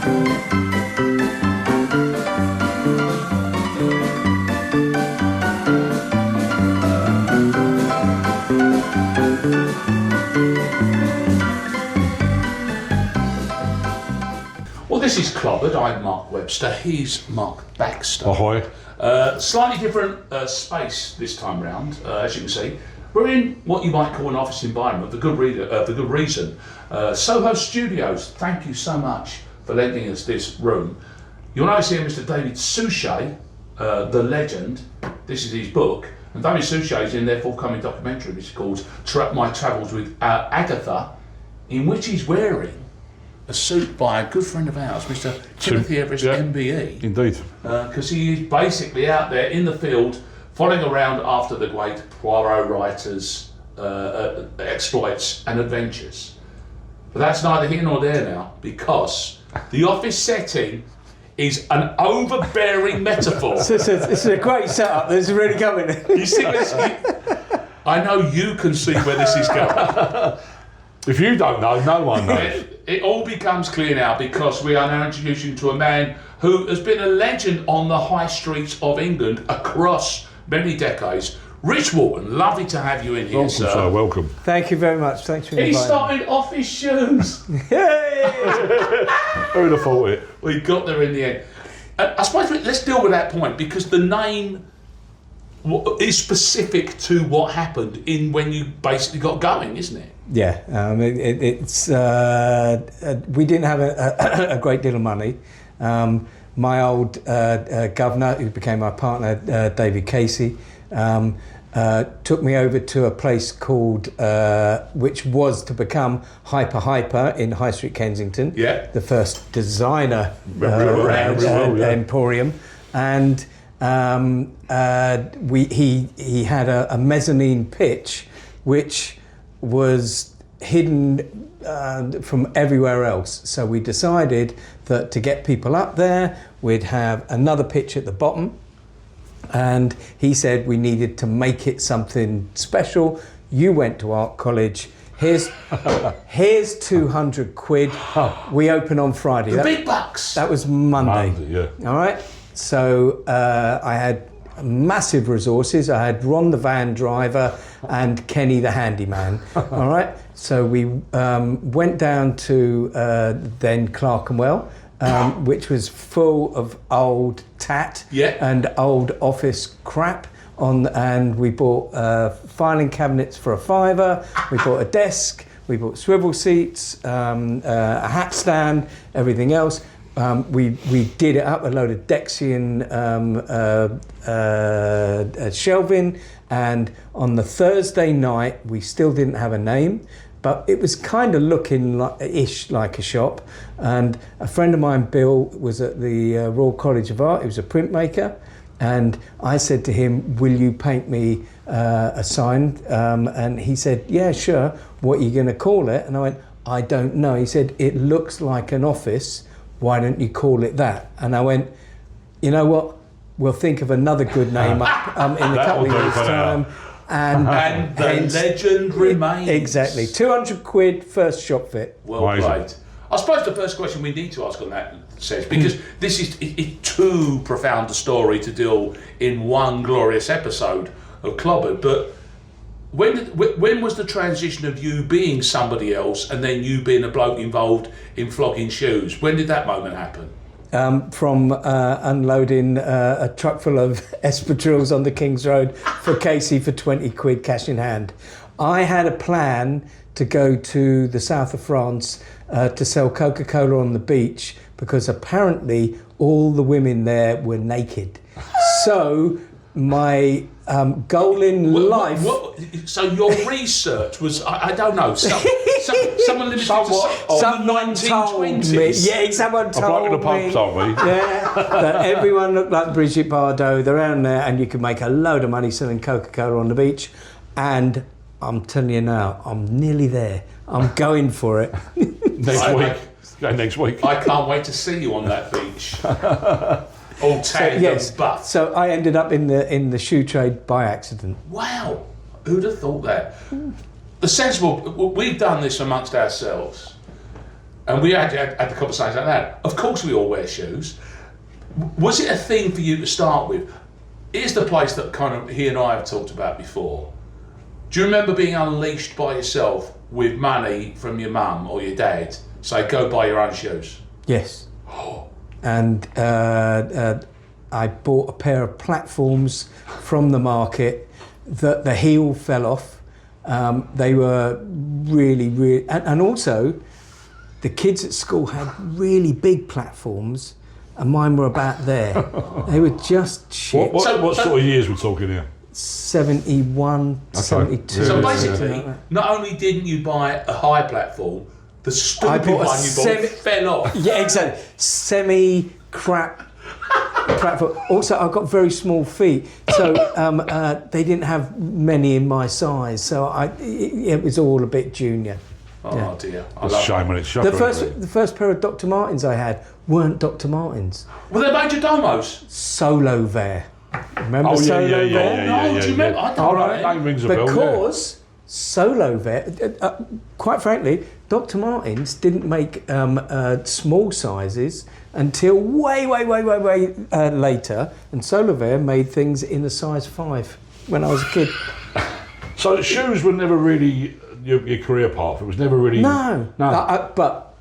Well, this is Clobbered. I'm Mark Webster. He's Mark Baxter. Ahoy. Slightly different space this time round, as you can see. We're in what you might call an office environment for good reason. Soho Studios, thank you so much for lending us this room. You'll notice here Mr. David Suchet, the legend. This is his book. And David Suchet is in their forthcoming documentary, which is called My Travels with Agatha, in which he's wearing a suit by a good friend of ours, Mr. Timothy Everest, MBE. Indeed. Because he is basically out there in the field, following around after the great Poirot writers' exploits and adventures. But that's neither here nor there now, because the office setting is an overbearing metaphor. This is a great setup. This is really going. You see this? I know you can see where this is going. If you don't know, no one knows. It all becomes clear now, because we are now introducing you to a man who has been a legend on the high streets of England across many decades. Rich Wharton, lovely to have you in here, Welcome, sir. Welcome. Thank you very much. Thanks for inviting me. He started Office shoes. Yay! Who'd have thought it? We got there in the end. I suppose let's deal with that point, because the name is specific to what happened in when you basically got going, isn't it? Yeah, it's we didn't have a great deal of money. My old governor, who became my partner, David Casey, took me over to a place called, which was to become Hyper in High Street, Kensington. Yeah. The first designer emporium, and he had a mezzanine pitch, which was hidden from everywhere else. So we decided that to get people up there, we'd have another pitch at the bottom. And he said we needed to make it something special. You went to art college. Here's 200 quid. We open on Friday. The big bucks. That was Monday. Yeah. All right. So I had massive resources. I had Ron the van driver and Kenny the handyman. All right. So we went down to then Clerkenwell, which was full of old tat and old office crap. And we bought filing cabinets for £5. We bought a desk. We bought swivel seats, a hat stand, everything else. We did it up a load of Dexian shelving, and on the Thursday night we still didn't have a name, but it was kind of looking like a shop. And a friend of mine, Bill, was at the Royal College of Art. He was a printmaker, and I said to him, "Will you paint me a sign?" And he said, "Yeah, sure. What are you going to call it?" And I went, "I don't know." He said, "It looks like an office. Why don't you call it that?" And I went, "You know what? We'll think of another good name up in a couple of years' time." And the legend remains. Exactly. 200 quid, first shop fit. Well played. I suppose the first question we need to ask on that says, because this is too profound a story to deal in one glorious episode of Clobbered, but when was the transition of you being somebody else and then you being a bloke involved in flogging shoes? When did that moment happen? From unloading a truck full of espadrilles on the King's Road for Casey for 20 quid cash in hand. I had a plan to go to the south of France to sell Coca-Cola on the beach, because apparently all the women there were naked. So my goal in life... So your research was, I don't know, someone limited to someone told me. Yeah, someone told me. A bloke in the pub told me. Yeah, that everyone looked like Brigitte Bardot. They're around there, and you could make a load of money selling Coca-Cola on the beach. And I'm telling you now, I'm nearly there. I'm going for it. Next week. I can't wait to see you on that beach. All tanned and buff. So I ended up in the shoe trade by accident. Wow, who'd have thought that? The sensible, we've done this amongst ourselves. and we had the conversation like that. Of course, we all wear shoes. Was it a thing for you to start with? Here's the place that kind of he and I have talked about before. Do you remember being unleashed by yourself with money from your mum or your dad? Say, go buy your own shoes. Yes. And I bought a pair of platforms from the market that the heel fell off. They were really, and also the kids at school had really big platforms and mine were about there. They were just shit. What sort of years we're talking here? 71, Okay. 72. So Yeah, basically, not only didn't you buy a high platform, the stupid one you bought fell off. Yeah, exactly. Semi-crap platform. Also, I've got very small feet, so they didn't have many in my size, so it was all a bit junior. Oh dear. It's a shame when it's shocking. The first pair of Dr. Martens I had weren't Dr. Martens. Were they major domos? Solo Wear. Remember Solo Wear? No, do you remember? I don't know. That rings a bell. Because Solo Wear, quite frankly, Dr. Martens didn't make small sizes until way later, and Solo Wear made things in a size 5 when I was a kid. So shoes were never really your career path. It was never really. No. But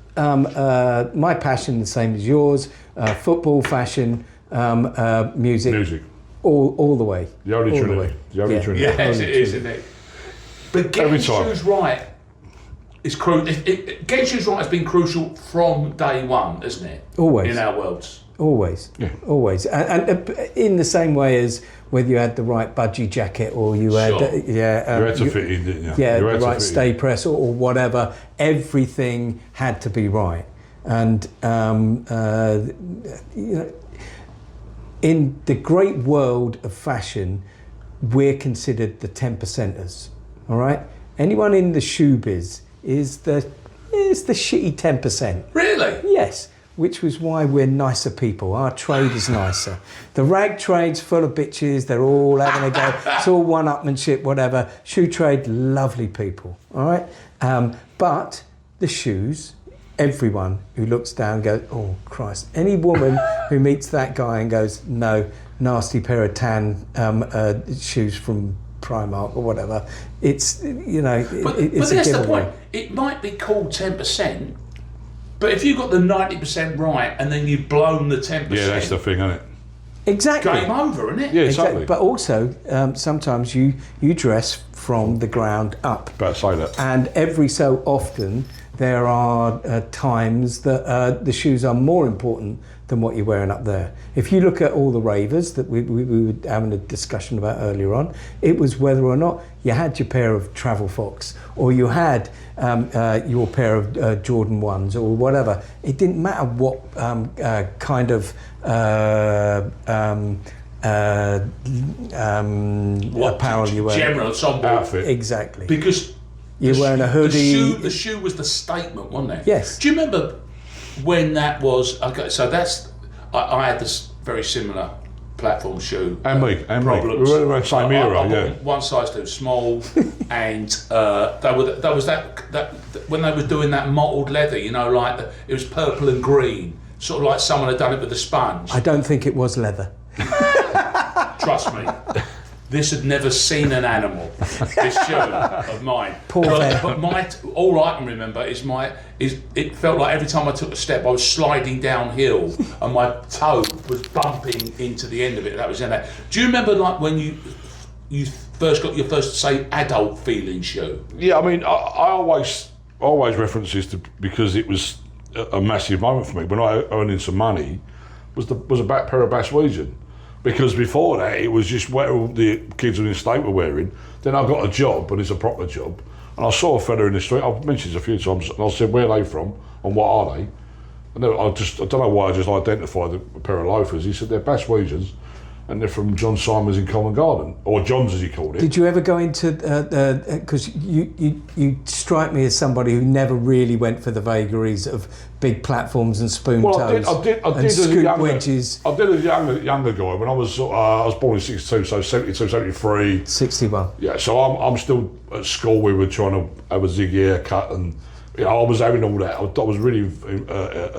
my passion, the same as yours, football, fashion, music. All the way. The only All Trinity. The only Trinity. Yes, it is, isn't it? But getting shoes right is crucial. Getting shoes right has been crucial from day one, isn't it? Always. In our worlds. Always. Yeah. Always. And in the same way as whether you had the right budgie jacket or you had, Sure. You had to fit in, didn't you? Yeah, You the had to right fit stay in. press or whatever. Everything had to be right. And, in the great world of fashion, we're considered the 10%ers, all right? Anyone in the shoe biz is the shitty 10%. Really? Yes, which was why we're nicer people. Our trade is nicer. The rag trade's full of bitches. They're all having a go. It's all one-upmanship, whatever. Shoe trade, lovely people, all right? But the shoes, everyone who looks down goes, oh, Christ. Any woman who meets that guy and goes, no, nasty pair of tan shoes from Primark or whatever, it's, But it's a that's the giveaway. point. It might be called 10%, but if you got the 90% right and then you've blown the 10%, Yeah, that's the thing, isn't it? Exactly. game over, isn't it? Yeah, Exactly. totally. But also, sometimes you dress from the ground up. About to say that. And every so often, there are times that the shoes are more important than what you're wearing up there. If you look at all the ravers that we were having a discussion about earlier on, it was whether or not you had your pair of Travel Fox or you had your pair of Jordan 1s or whatever. It didn't matter what kind of apparel you were. General ensemble Outfit. Exactly. Because You're wearing a hoodie. The shoe was the statement, wasn't it? Yes. Do you remember when that was? Okay, so I had this very similar platform shoe. And me. Problems. We were around the same I era, bought yeah. one size too small, and that was when they were doing that mottled leather. Like it was purple and green, sort of like someone had done it with a sponge. I don't think it was leather. Trust me. This had never seen an animal. This shoe of mine. Poor thing. But all I can remember is it felt like every time I took a step, I was sliding downhill, and my toe was bumping into the end of it. That was in that. Do you remember like when you first got your first say adult feeling shoe? Yeah, I mean, I always reference this because it was a massive moment for me when I earning some money. Was a back pair of Baswegian. Because before that, it was just what all the kids in the estate were wearing. Then I got a job, and it's a proper job. And I saw a fella in the street, I've mentioned this a few times, and I said, where are they from, and what are they? And I don't know why I just identified a pair of loafers. He said, they're Baswegians, and they're from John Simon's in Covent Garden, or John's as he called it. Did you ever go into, because you strike me as somebody who never really went for the vagaries of big platforms and spoon Well, toes I did and as a scoop younger, wedges. I did as a younger guy when I was born in 62, so 72, 73. 61. Yeah, so I'm still at school. We were trying to have a ziggy haircut and You know, I was having all that. I was really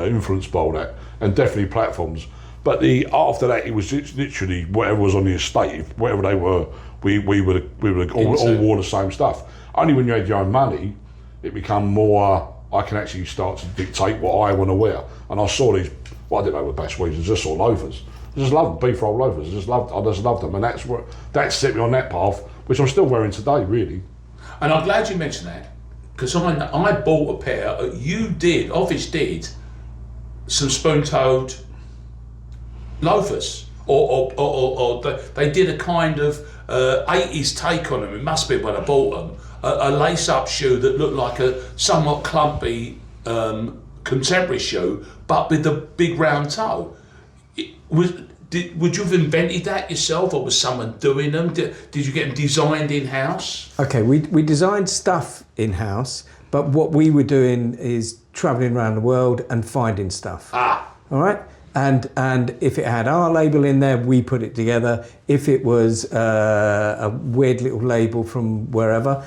influenced by all that, and definitely platforms. But after that, it was literally whatever was on the estate, whatever they were, we would all wore the same stuff. Only when you had your own money, it became more. I can actually start to dictate what I want to wear. And I saw these. Well, I didn't know what best weeds. I just saw loafers. I just loved beef roll loafers. I just loved them, and that set me on that path, which I'm still wearing today, really. And I'm glad you mentioned that, because I bought a pair. Office did some spoon-toed loafers, or they did a kind of 80s take on them. It must have been when I bought them. A lace-up shoe that looked like a somewhat clumpy contemporary shoe, but with the big round toe. Would you have invented that yourself, or was someone doing them? Did you get them designed in-house? Okay, we designed stuff in-house, but what we were doing is travelling around the world and finding stuff. All right? And if it had our label in there, we put it together. If it was a weird little label from wherever,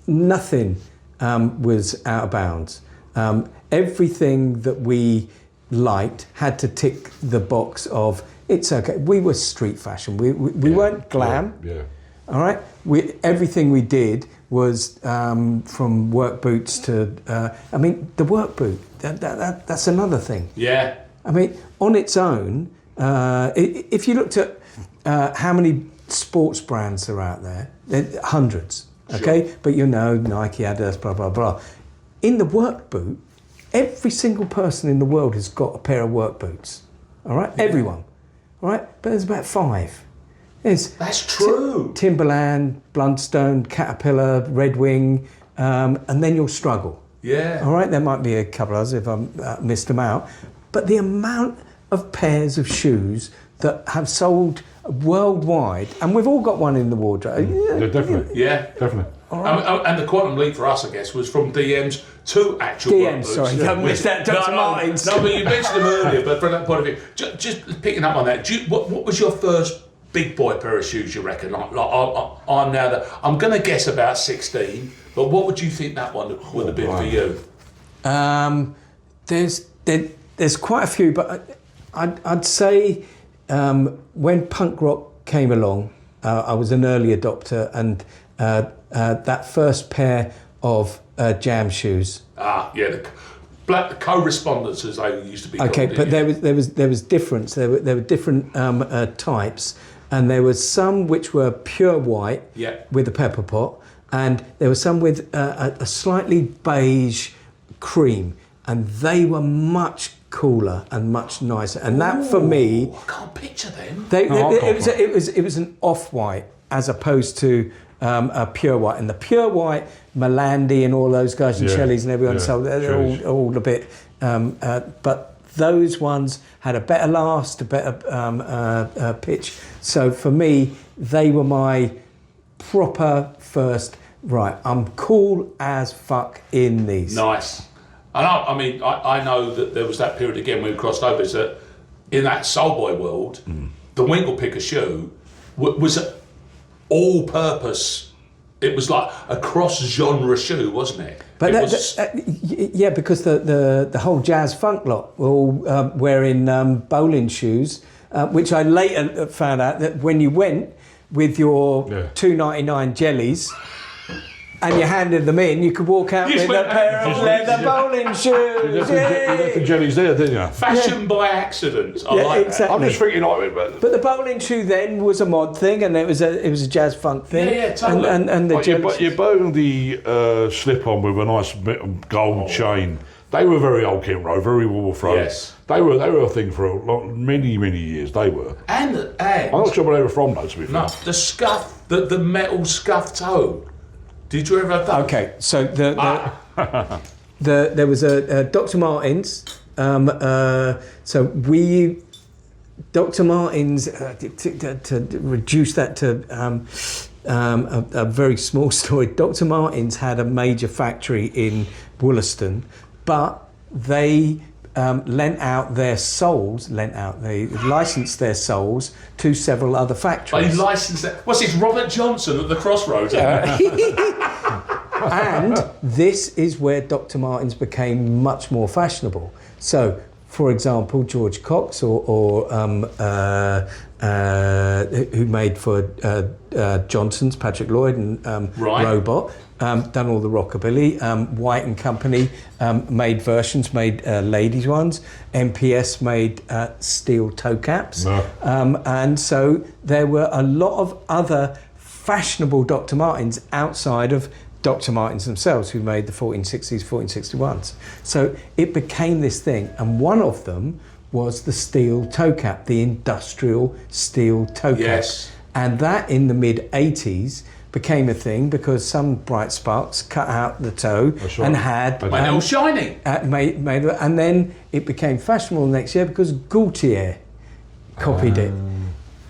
nothing was out of bounds. Everything that we liked had to tick the box of it's okay. We were street fashion. We weren't glam. Yeah. All right. Everything we did was from work boots to. I mean, the work boot. That's another thing. Yeah. I mean, on its own, if you looked at how many sports brands are out there, hundreds. Okay, Sure. but you know, Nike, Adidas, blah blah blah. In the work boot, every single person in the world has got a pair of work boots. All right, yeah. Everyone. All right, but there's about 5. That's true. Timberland, Bluntstone, Caterpillar, Red Wing, and then you'll struggle. Yeah. All right, there might be a couple others if I missed them out, but the amount of pairs of shoes that have sold worldwide, and we've all got one in the wardrobe. Yeah, definitely. Yeah, definitely. Right. And the quantum leap for us, I guess, was from DMs to actual work boots. Sorry, don't miss that. Dr. Martens. No, but you mentioned them earlier. But from that point of view, just picking up on that, what was your first big boy pair of shoes? You reckon? I'm going to guess about 16. But what would you think that one would have been for you? There's quite a few, but I'd say when punk rock came along, I was an early adopter, and that first pair of jam shoes. The black co-respondents, as they used to be called. Okay, but there was difference. There were different types, and there was some which were pure white with a pepper pot, and there were some with a slightly beige cream, and they were much cooler and much nicer. And that, for me, I can't picture them. It was an off-white as opposed to a pure white. And the pure white, Malandi and all those guys and Shelley's and everyone, so they're all a bit. But those ones had a better last, a better pitch. So for me, they were my proper first. Right, I'm cool as fuck in these. Nice. And I know that there was that period again when we crossed over, is that in that soul boy world, the Winkle Picker shoe was all purpose. It was like a cross-genre shoe, wasn't it? But because the whole jazz funk lot were all wearing bowling shoes, which I later found out that when you went with your $2.99 jellies, and you handed them in, you could walk out with a pair of leather bowling shoes. You left the jellies there, didn't you? Fashion by accident. I like exactly. I'm just thinking but the bowling shoe then was a mod thing, and it was a jazz funk thing. Yeah, totally. And you bowled the slip-on with a nice bit of gold chain. They were very old Kent Road, very Warfront. Yes. They were a thing for many years. They were. And I'm not sure where they were from, though. To be fair. No, the scuff, the metal scuff toe. Did you ever have that? Okay, so there was a Dr. Martens. So we Dr. Martens to reduce that to a very small story. Dr. Martens had a major factory in Wollaston, but they they licensed their soles to several other factories. They licensed that. What's this, Robert Johnson at the Crossroads? And this is where Dr. Martens became much more fashionable. So, for example, George Cox who made for Johnson's, Patrick Lloyd and Robot, done all the rockabilly. White and Company made versions, made ladies ones. MPS made steel toe caps. And so there were a lot of other fashionable Dr. Martens outside of Dr. Martens themselves, who made the 1460s, 1461s. So it became this thing, and one of them was the steel toe cap, the industrial steel toe cap. Yes. And that in the mid-80s became a thing because some bright sparks cut out the toe and had... Made it all shiny. And then it became fashionable the next year because Gaultier copied it.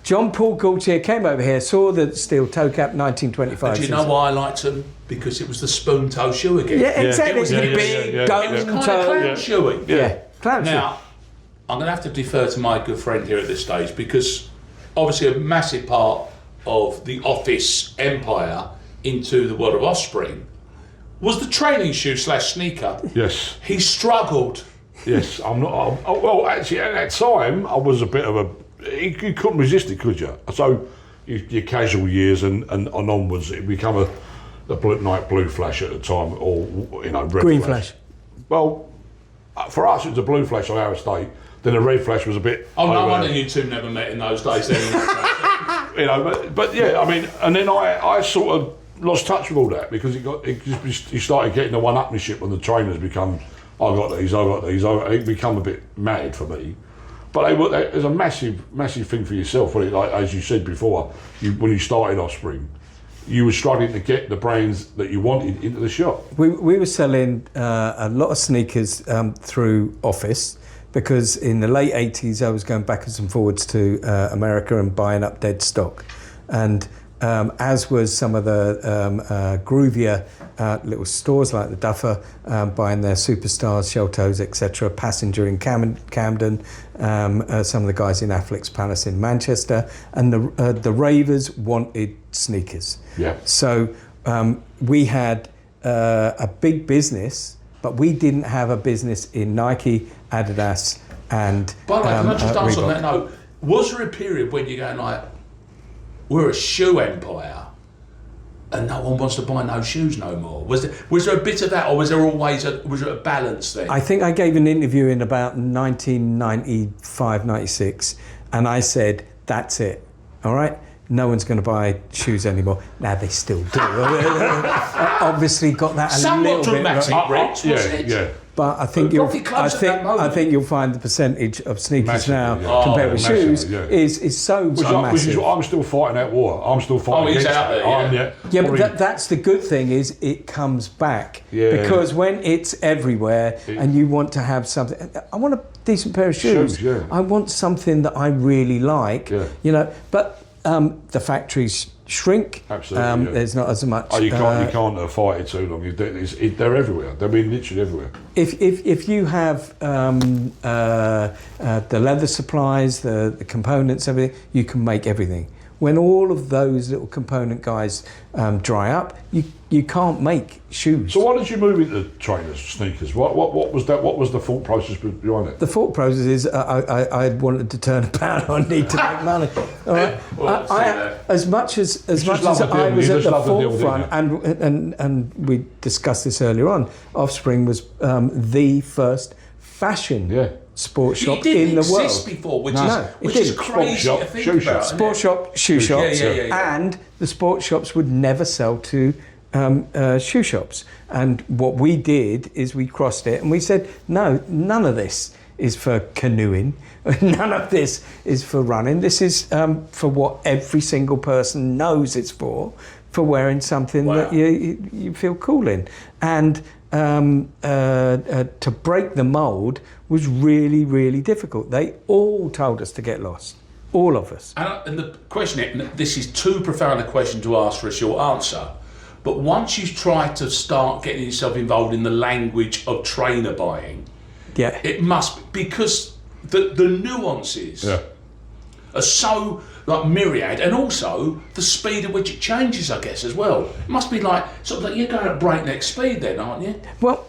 John Paul Gaultier came over here, saw the steel toe cap, 1925. Do you know why I liked them? Because it was the spoon toe shoe again. Yeah, exactly. It was the big golden It was kind toe. of clown shoeing. Clown shoe. Now, I'm going to have to defer to my good friend here at this stage because obviously a massive part of the Office empire into the world of Offspring was the training shoe / sneaker. Yes. He struggled. Yes, I'm not. Well, actually, at that time, I was a bit of a. You couldn't resist it, could you? So, your casual years and onwards, it became a night blue flash at the time, or red Green flash. Well, for us, it was a blue flash on our estate. Then a red flash was a bit. Oh, no wonder you two never met in those days. Then. But yeah, I mean, and then I sort of lost touch with all that because you started getting the one-upmanship when the trainers become. I got these. It become a bit mad for me. But it was a massive thing for yourself. Wasn't it? Like, as you said before, when you started Offspring, you were struggling to get the brands that you wanted into the shop. We were selling a lot of sneakers through Office because in the late 80s I was going backwards and forwards to America and buying up dead stock. And as was some of the groovier little stores like the Duffer, buying their Superstars, Sheltoes, etc., Passenger in Camden, some of the guys in Affleck's Palace in Manchester, and the ravers wanted sneakers. Yeah. So we had a big business, but we didn't have a business in Nike, Adidas, and By the way, can I just ask on Reebok. that note, was there a period when you're going like, we're a shoe empire and no one wants to buy no shoes no more? Was there a bit of that, or was there always a balance then? I think I gave an interview in about 1995, 96, and I said, that's it, all right? No one's going to buy shoes anymore. Now they still do. Obviously got that a Somewhat little dramatic, bit. Rich, wasn't it? Yeah. But I think I think you'll find the percentage of sneakers Massively, now yeah. compared with Massively, shoes yeah. is so Which massive. is what I'm still fighting that war. I'm still fighting he's against out that. there, Yeah, but that's the good thing is it comes back. Yeah. Because when it's everywhere and you want to have something, I want a decent pair of shoes. Yeah. I want something that I really like. Yeah. But the factories shrink. Absolutely. Yeah. There's not as much. Oh, you can't fight it too long. They're everywhere. They're literally everywhere. If you have the leather supplies, the components, everything, you can make everything. When all of those little component guys dry up, you can't make shoes. So why did you move into trainers, sneakers? What was that? What was the thought process behind it? The thought process is I wanted to turn about. I need to make money. All right? As much as I was at the forefront, and we discussed this earlier on, Offspring was the first fashion sports shop in the world. Exist before, which it is didn't. crazy to think shoe about. shop. Sports shop, shoe shops, Yeah. and the sports shops would never sell to shoe shops. And what we did is we crossed it and we said, no, none of this is for canoeing. None of this is for running. This is for what every single person knows it's for wearing something that you feel cool in. And to break the mould was really, really difficult. They all told us to get lost. All of us. And the question, this is too profound a question to ask for a short answer, but once you try to start getting yourself involved in the language of trainer buying, it must, because the nuances are so, like myriad, and also the speed at which it changes, I guess, as well. It must be like sort of like you're going at breakneck speed then, aren't you? Well,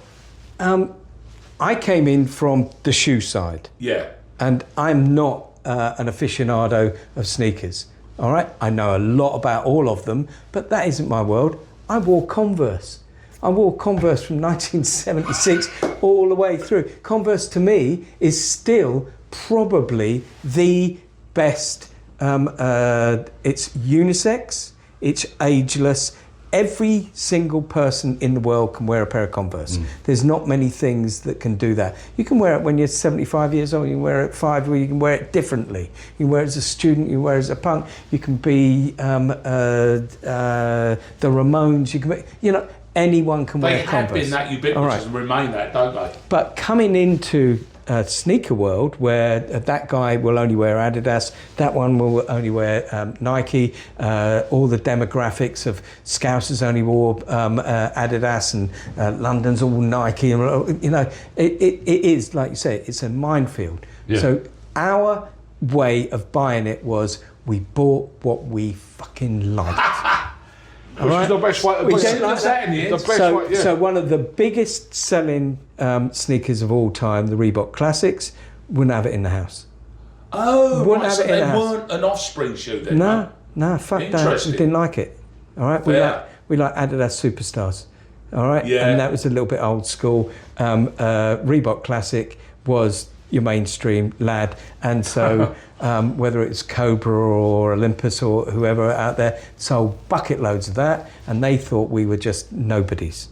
I came in from the shoe side. Yeah. And I'm not an aficionado of sneakers. All right, I know a lot about all of them, but that isn't my world. I wore Converse. I wore Converse from 1976 all the way through. Converse to me is still probably the best. It's unisex, it's ageless. Every single person in the world can wear a pair of Converse. There's not many things that can do that. You can wear it when you're 75 years old, you can wear it at 5, or you can wear it differently. You can wear it as a student, you can wear it as a punk, you can be the Ramones, you can be, you know, anyone can wear Converse. They have been that ubiquitous and remain that, don't they? But coming into a sneaker world where that guy will only wear Adidas, that one will only wear Nike, all the demographics of Scousers only wore Adidas, and London's all Nike, and you know, it is, like you say, it's a minefield. Yeah. So our way of buying it was we bought what we fucking liked. Which is the best way. We don't like that in the end. The best way, yeah. So one of the biggest selling sneakers of all time, the Reebok Classics, wouldn't have it in the house. Oh, Wouldn't right, have so it in they the house. weren't an Offspring shoe then? No, fuck that. We Interesting. didn't like it. All right, we like Adidas Superstars. All right, Yeah. and that was a little bit old school. Reebok Classic was your mainstream lad, and so whether it's Cobra or Olympus or whoever out there sold bucket loads of that, and they thought we were just nobodies.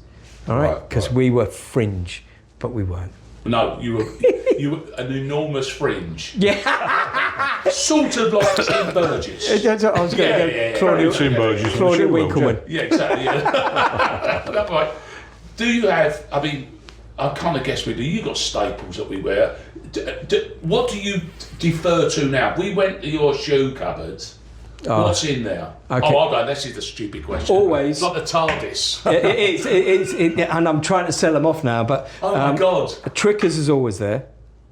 All right, because we were fringe, but we weren't. No, you were an enormous fringe. Yeah. Sort of like Tim Burgess. That's what I was going to go. Yeah. Claudia, Tim Burgess. Claudia Winkleman. Yeah, exactly. Yeah. That's right. Do you have? I mean, I kind of guess we do. You got staples that we wear. What do you defer to now? We went to your shoe cupboard. What's in there? Okay. Oh, I don't. This is the stupid question. Always. Like the TARDIS. It is, and I'm trying to sell them off now, but Oh my God. Trickers is always there.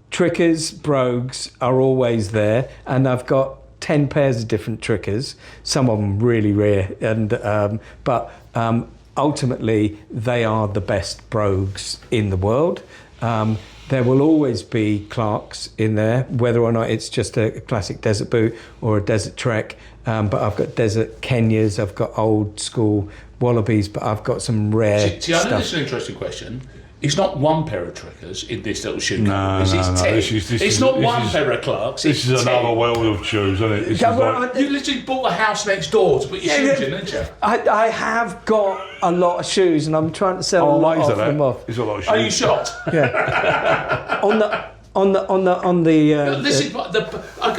Trickers, brogues are always there, and I've got 10 pairs of different trickers, some of them really rare, and but ultimately they are the best brogues in the world. There will always be Clarks in there, whether or not it's just a classic desert boot or a desert trek. But I've got desert Kenyas, I've got old school Wallabies, but I've got some rare See, I know stuff. this is an interesting question. It's not one pair of trickers in this little shoe No, cupboard. It's 10. This it's is- not this one is- pair of Clarks. This It's is 10. another world of shoes, isn't it? This Yeah, is well, like, You literally bought a house next door to put your shoes in, didn't you? I have got a lot of shoes, and I'm trying to sell a lot of them off. It's a lot of shoes. Are you shocked? Yeah. on the. This is what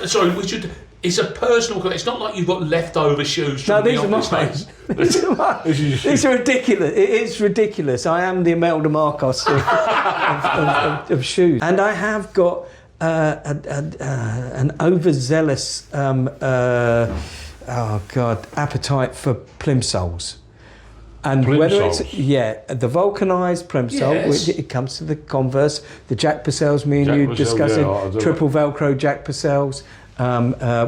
sorry. We should. It's a personal. It's not like you've got leftover shoes. No, From these the are office mine. days. These are mine. These are ridiculous. It is ridiculous. I am the Imelda Marcos of shoes, and I have got an overzealous appetite for plimsolls. And whether it's the vulcanised plimsoll, Yes. which it comes to the Converse, the Jack Purcells, me and Jack you Purcell, discussing yeah, I do triple Velcro Jack Purcells,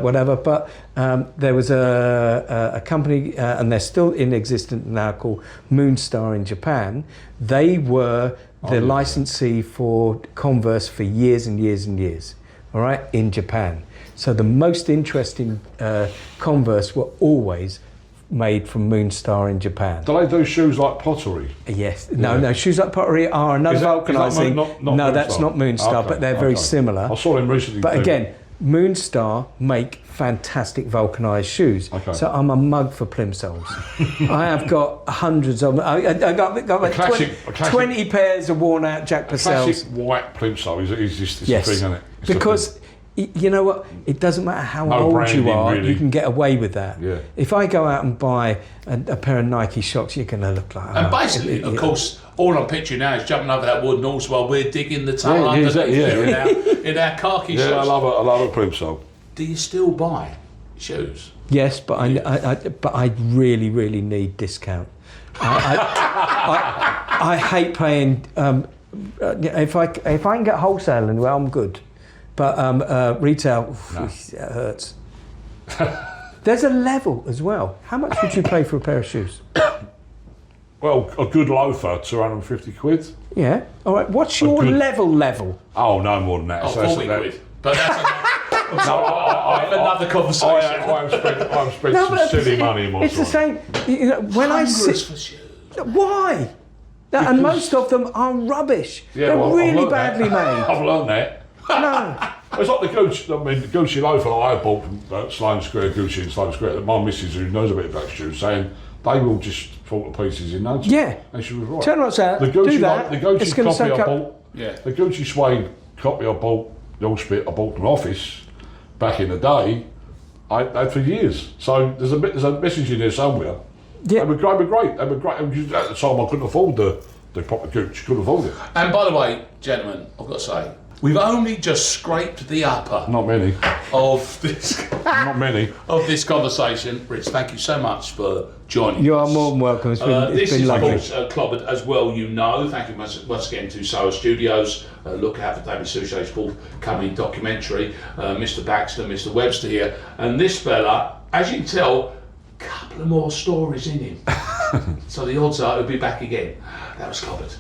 whatever. But there was a company, and they're still in existence now, called Moonstar in Japan. They were the licensee for Converse for years and years and years. All right, in Japan. So the most interesting Converse were always made from Moonstar in Japan. Do they do shoes like pottery? Yes. No, shoes like pottery are another Is that vulcanising. not No, Moonstar? that's not Moonstar, Okay, but they're very okay. similar. I saw them recently. But too. again, Moonstar make fantastic vulcanised shoes. Okay. So I'm a mug for plimsolls. I have got hundreds of them. I got like classic- 20 pairs of worn out Jack Purcells. classic white plimsoll is just Yes, a thing, isn't it? It's a because you know what? It doesn't matter how No old branding, you are, really. you can get away with that. Yeah. If I go out and buy a pair of Nike Shocks, you're going to look like... And basically, of course, all I'm picturing now is jumping over that wooden horse while we're digging the tunnel underneath there in our khaki Yeah, shorts. I love a plimsoll. Do you still buy shoes? Yes, but I really, really need discount. I hate paying... if I can get wholesale, well, I'm good. But retail, it hurts. There's a level as well. How much would you pay for a pair of shoes? Well, a good loafer, 250 quid. Yeah. All right. What's your level? Oh, no more than that. Oh, So that's- 40 that- quid. But that's I have another conversation. I've spent some silly money in my It's the same. You know, when I Hundreds sit. for shoes. Why? And most of them are rubbish. They're well, I've really learned badly that. made. I've learned that. No. It's like the Gucci, I mean, the Gucci loafer I bought from Sloane Square, Gucci in Sloane Square, that my missus, who knows a bit about shoes, saying they will just fall to pieces in no time. Yeah. And she was right. Turn right side. The Gucci, Do that. the Gucci It's gonna copy soak I up. bought, Yeah. the Gucci suede copy I bought, the old spit I bought from Office back in the day, I had for years. So there's a message in there somewhere. Yeah. They were great. They were great. And at the time I couldn't afford the proper Gucci, couldn't afford it. And by the way, gentlemen, I've got to say, we've only just scraped the upper Not many. of this Not many. of this conversation. Rich, thank you so much for joining You us. are more than welcome. It's been, This it's been is, lovely. of course, Clobbered as well, you know. Thank you once again to Soho Studios. Look out for David Suchet's forthcoming documentary. Mr. Baxter, Mr. Webster here. And this fella, as you can tell, a couple of more stories in him. So the odds are he'll be back again. That was Clobbered.